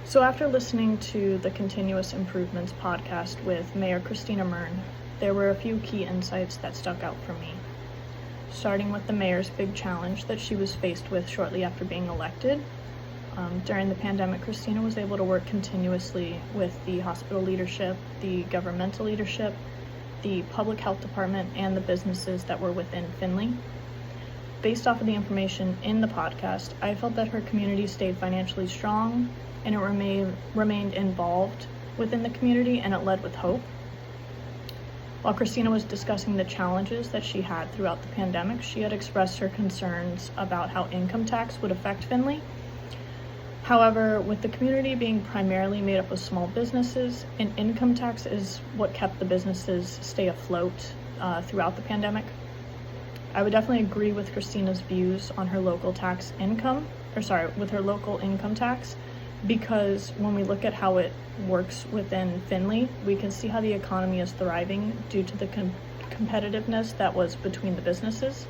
So after listening to the Continuous Improvements podcast with Mayor Christina Mern, there were a few key insights that stuck out for me. Starting with the mayor's big challenge that she was faced with shortly after being elected. During the pandemic, Christina was able to work continuously with the hospital leadership, the governmental leadership, the public health department, and the businesses that were within Findlay. Based off of the information in the podcast, I felt that her community stayed financially strong and it remained involved within the community, and it led with hope. While Christina was discussing the challenges that she had throughout the pandemic, she had expressed her concerns about how income tax would affect Findlay. However, with the community being primarily made up of small businesses, an income tax is what kept the businesses stay afloat throughout the pandemic. I would definitely agree with Christina's views on her local local income tax, because when we look at how it works within Findlay, we can see how the economy is thriving due to the competitiveness that was between the businesses.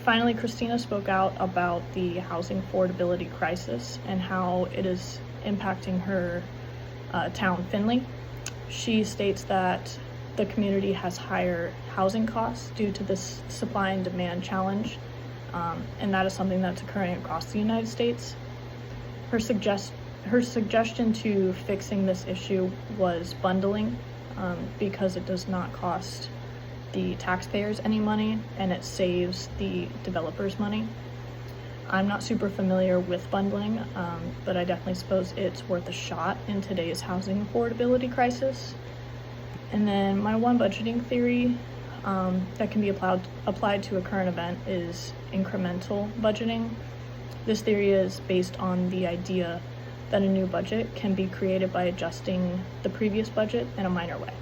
Finally, Christina spoke out about the housing affordability crisis and how it is impacting her town, Findlay. She states that the community has higher housing costs due to this supply and demand challenge, and that is something that's occurring across the United States. Her suggestion to fixing this issue was bundling, because it does not cost the taxpayers any money and it saves the developers money. I'm not super familiar with bundling, but I definitely suppose it's worth a shot in today's housing affordability crisis. And then my one budgeting theory that can be applied to a current event is incremental budgeting. This theory is based on the idea that a new budget can be created by adjusting the previous budget in a minor way.